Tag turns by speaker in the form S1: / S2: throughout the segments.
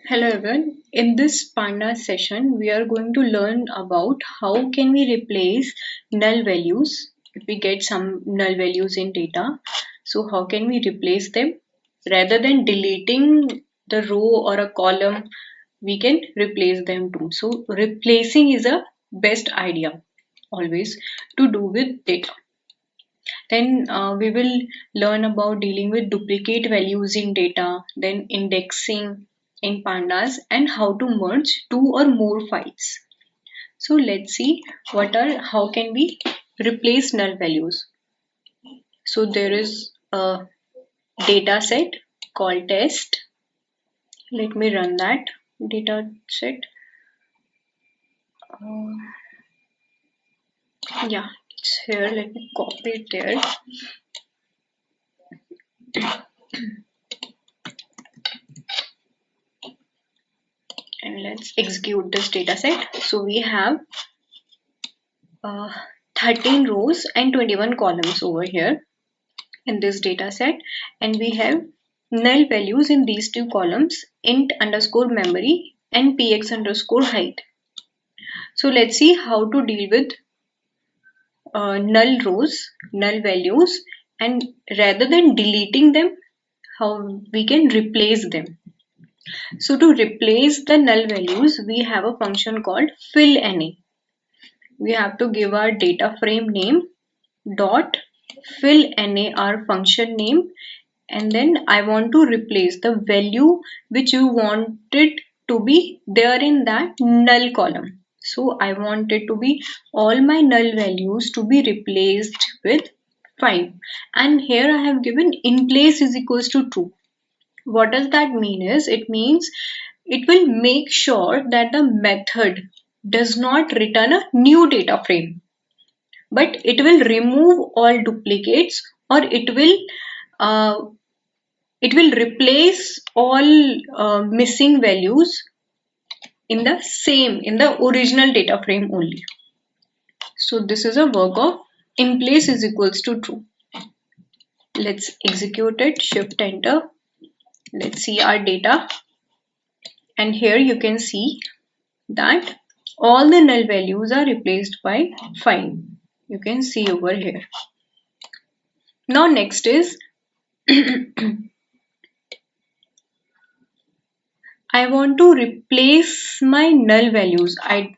S1: Hello everyone. In this Pandas session, we are going to learn about how can we replace null values if we get some null values in data. So how can we replace them rather than deleting the row or a column, we can replace them too. So replacing is a best idea always to do with data. Then we will learn about dealing with duplicate values in data, then indexing in pandas and how to merge two or more files. So let's see how can we replace null values. So there is a data set called test. Let me run that data set. Yeah, it's here. Let me copy it there. And let's execute this data set. So we have uh, 13 rows and 21 columns over here in this data set, and we have null values in these two columns, int underscore memory and px underscore height. So let's see how to deal with null rows, null values, and rather than deleting them, how we can replace them. So to replace the null values, we have a function called fill_na. We have to give our data frame name dot fill_na, our function name, and then I want to replace the value which you wanted to be there in that null column. So I want it to be all my null values to be replaced with 5, and here I have given in place is equals to true. What does that mean is, it means it will make sure that the method does not return a new data frame, but it will remove all duplicates, or uh, it will replace all missing values in the original data frame only. So this is a work of in place is equals to true. Let's execute it, shift enter. Let's see our data, and here you can see that all the null values are replaced by 5. You can see over here. Now next is I want to replace my null values. I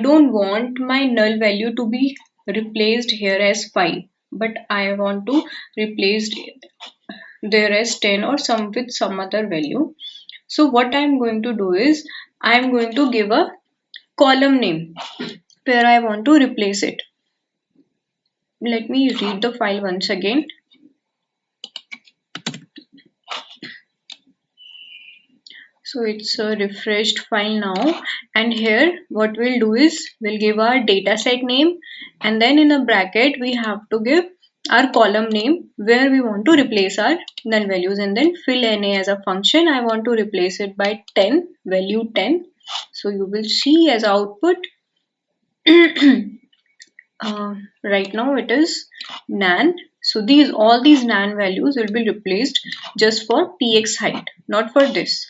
S1: don't want my null value to be replaced here as 5, but I want to replace there as 10 or some other value. So what I'm going to do is I'm going to give a column name where I want to replace it. Let me read the file once again. So it's a refreshed file now, and here what we'll do is we'll give our dataset name, and then in a bracket we have to give our column name where we want to replace our null values, and then fill_na as a function. I want to replace it by 10, value 10. So you will see as output right now it is nan. So all these nan values will be replaced just for px height, not for this.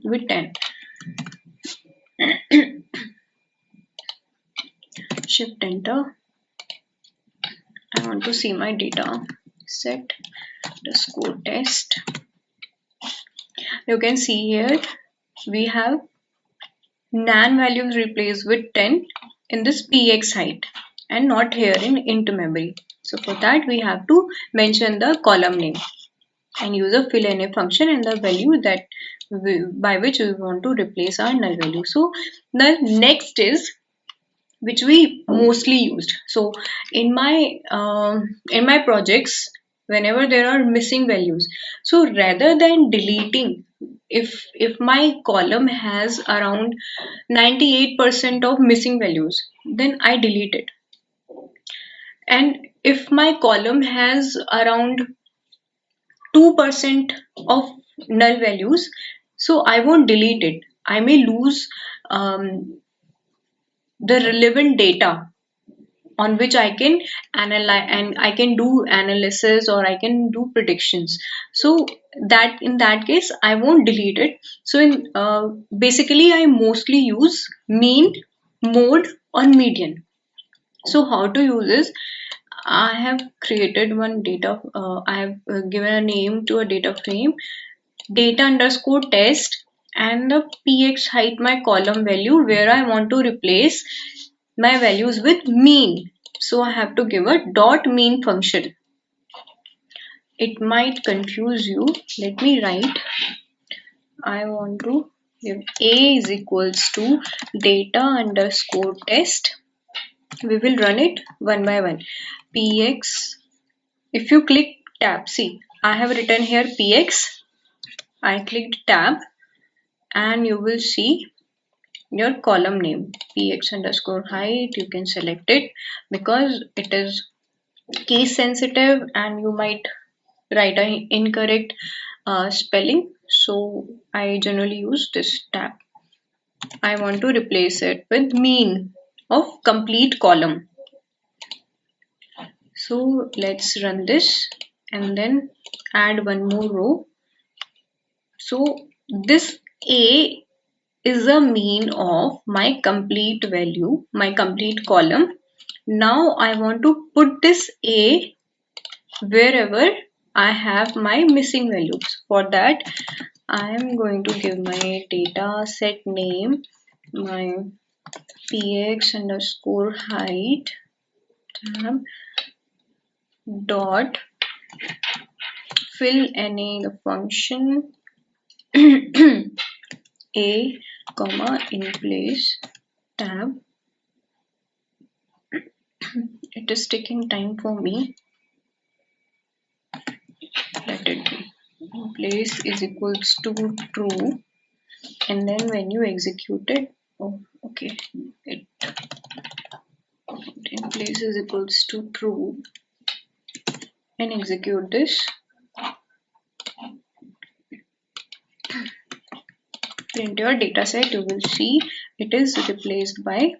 S1: With 10. Shift enter. I want to see my data set underscore test. You can see here we have nan values replaced with 10 in this px height and not here in int memory. So for that we have to mention the column name and use a fill_na function and the value that by which we want to replace our null value. So the next is which we mostly used. So in my projects, whenever there are missing values, so rather than deleting, if my column has around 98% of missing values, then I delete it. And if my column has around 2% of null values, so I won't delete it. I may lose the relevant data on which I can analyze and I can do analysis or I can do predictions. So that in that case I won't delete it. So in basically I mostly use mean, mode or median. So how to use this? I have created one data. I have given a name to a data frame, data underscore test, and the px height my column value where I want to replace my values with mean. So I have to give a dot mean function. It might confuse you. Let me write. I want to give a is equals to data underscore test. We will run it one by one. Px. If you click tab, see I have written here px. I clicked tab and you will see your column name px underscore height. You can select it because it is case sensitive and you might write an incorrect spelling. So I generally use this tab. I want to replace it with mean of complete column. So let's run this and then add one more row. So this A is a mean of my complete value, my complete column. Now I want to put this A wherever I have my missing values. For that, I am going to give my data set name, my px underscore height tab dot fill any the function a comma in place tab. It is taking time for me. Let it be. In place is equals to true, and then when you execute it, oh okay, it in place is equals to true and execute this. Print your data set, you will see it is replaced by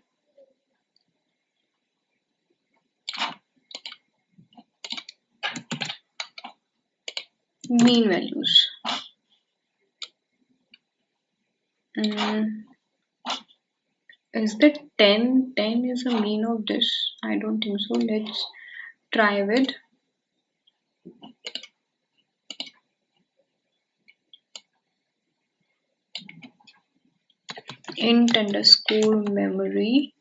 S1: mean values. Is that 10? 10 is a mean of this? I don't think so. Let's try with int underscore memory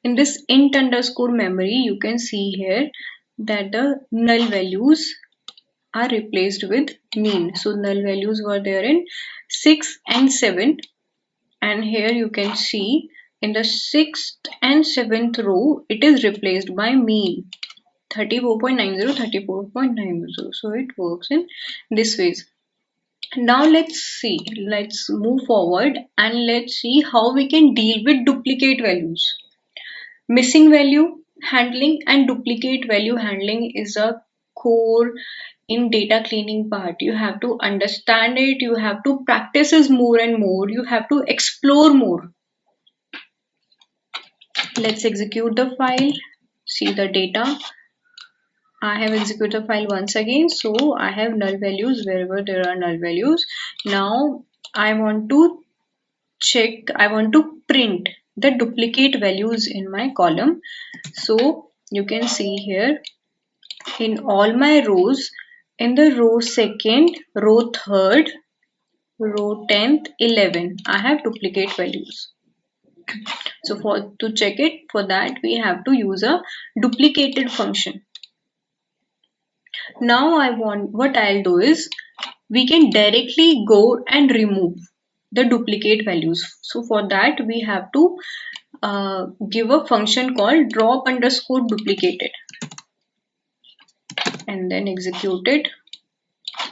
S1: In this int underscore memory, you can see here that the null values are replaced with mean. So null values were there in 6 and 7, and here you can see in the 6th and 7th row it is replaced by mean 34.90, 34.90. So it works in this ways. Now let's move forward and let's see how we can deal with duplicate values. Missing value handling and duplicate value handling is a core in data cleaning part. You have to understand it, you have to practice it more and more, you have to explore more. Let's execute the file, see the data. I have executed the file once again, so I have null values wherever there are null values. Now I want to print the duplicate values in my column. So you can see here in all my rows, in the row 2nd, row 3rd, row 10th, 11, I have duplicate values. So to check it, for that we have to use a duplicated function. Now what I'll do is we can directly go and remove the duplicate values. So for that we have to give a function called drop underscore duplicated and then execute it,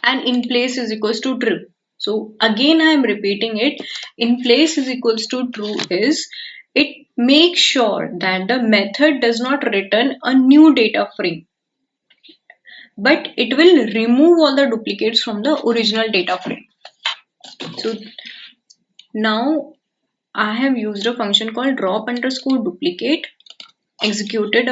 S1: and in place is equals to true. So again I am repeating it. In place is equals to true is it makes sure that the method does not return a new data frame, but it will remove all the duplicates from the original data frame. So now I have used a function called drop underscore duplicate, executed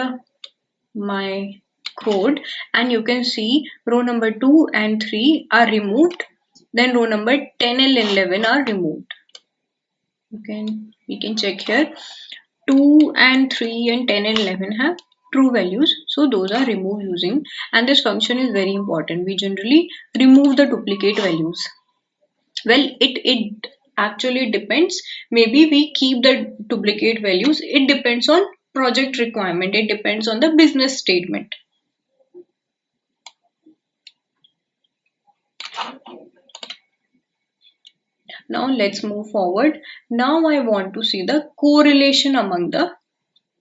S1: my code, and you can see row number 2 and 3 are removed, then row number 10 and 11 are removed. We can check here. 2 and 3 and 10 and 11 have true values, so those are removed using, and this function is very important. We generally remove the duplicate values. Well, it actually depends. Maybe we keep the duplicate values. It depends on project requirement. It depends on the business statement. Now let's move forward. Now I want to see the correlation among the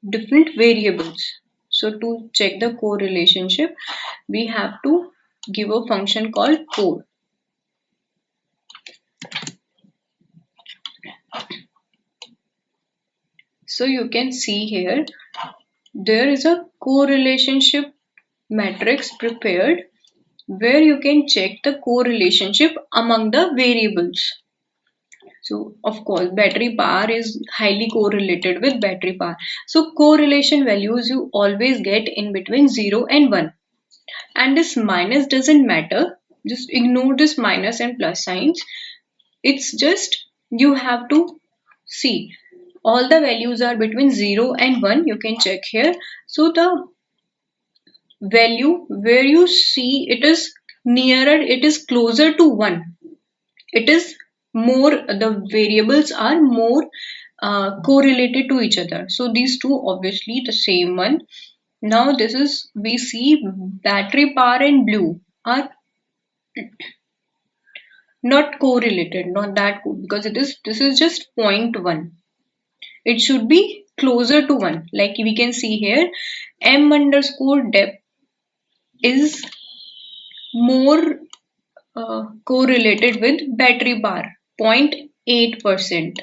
S1: different variables. So to check the correlationship, we have to give a function called core. So you can see here, there is a correlationship matrix prepared where you can check the correlationship among the variables. So of course, battery power is highly correlated with battery power. So correlation values you always get in between 0 and 1. And this minus doesn't matter. Just ignore this minus and plus signs. It's just you have to see all the values are between 0 and 1. You can check here. So the value where you see it is nearer, it is closer to 1. It is more, the variables are more correlated to each other. So these two obviously the same one. Now this is, we see battery power and blue are not correlated, not that good, because this is just 0.1. It should be closer to 1. Like we can see here, m underscore depth is more correlated with battery power, 0.8%,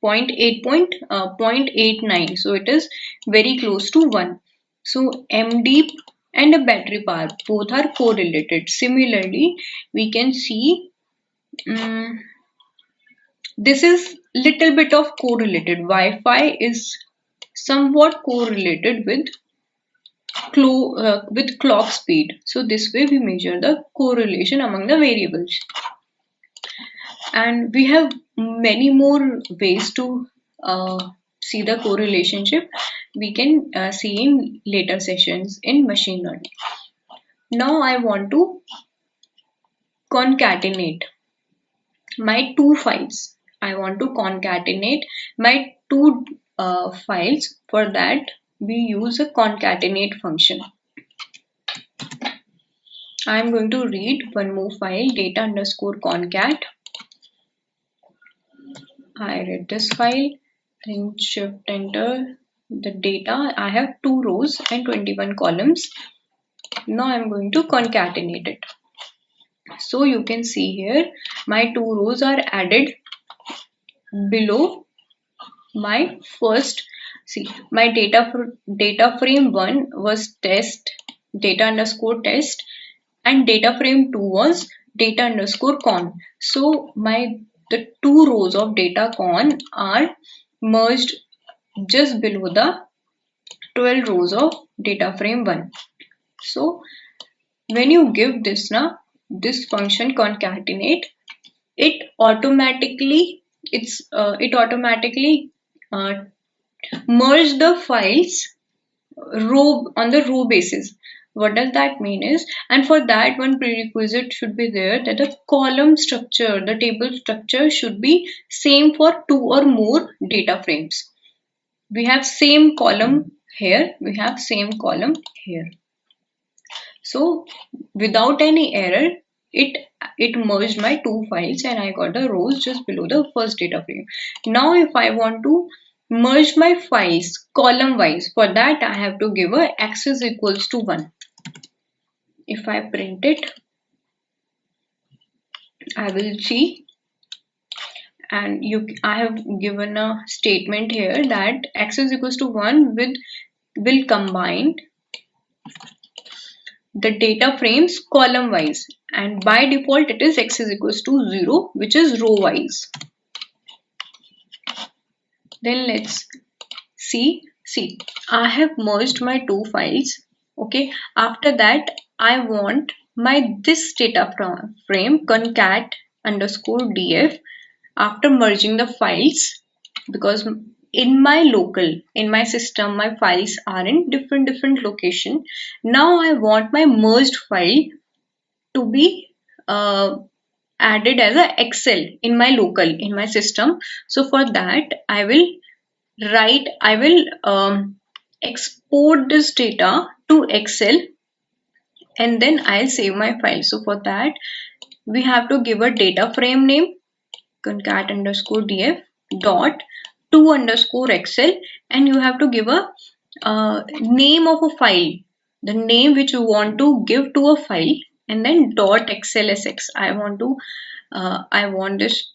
S1: 0.89. So it is very close to 1. So m deep and a battery power both are correlated. Similarly, we can see this is little bit of correlated. Wi-Fi is somewhat correlated with clock speed. So this way we measure the correlation among the variables. And we have many more ways to see the correlationship. We can see in later sessions in machine learning. Now I want to concatenate my two files. I want to concatenate my two files. For that, we use a concatenate function. I am going to read one more file, data underscore concat. I read this file, then shift enter the data. I have 2 rows and 21 columns. Now I am going to concatenate it. So you can see here, my 2 rows are added below my first. See, my data frame 1 was test, data underscore test, and data frame 2 was data underscore con. So the 2 rows of data con are merged just below the 12 rows of data frame 1. So when you give this function concatenate, it automatically merge the files row on the row basis. What does that mean is, and for that one prerequisite should be there, that the column structure, the table structure should be same for 2 or more data frames. We have same column here, we have same column here. So without any error, it merged my 2 files and I got the rows just below the first data frame. Now if I want to merge my files column wise, for that I have to give a axis equals to 1. If I print it, I will see and I have given a statement here that x is equals to 1 with will combine the data frames column wise, and by default it is x is equals to 0, which is row wise. Then let's see. I have merged my two files. Okay, after that I want my this data frame concat underscore df after merging the files, because in my system my files are in different location. Now I want my merged file to be added as a excel in my system. So for that I will export this data to excel, and then I'll save my file. So for that we have to give a data frame name concat underscore df dot to underscore excel, and you have to give a name of a file, the name which you want to give to a file, and then dot xlsx. I want this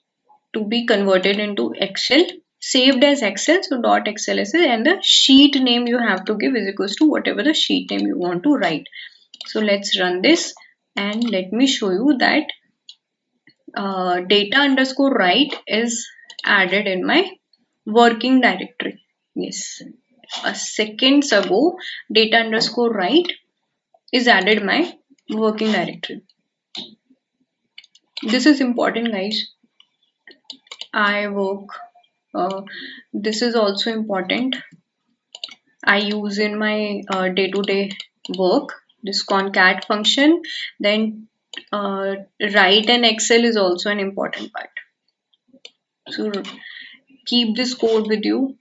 S1: to be converted into excel, saved as excel, so dot xlsx, and the sheet name you have to give is equals to whatever the sheet name you want to write. So let's run this and let me show you that data underscore write is added in my working directory. Yes, a seconds ago data underscore write is added my working directory. This is important, guys. I work this is also important. I use in my day-to-day work this concat function. Then write and excel is also an important part. So keep this code with you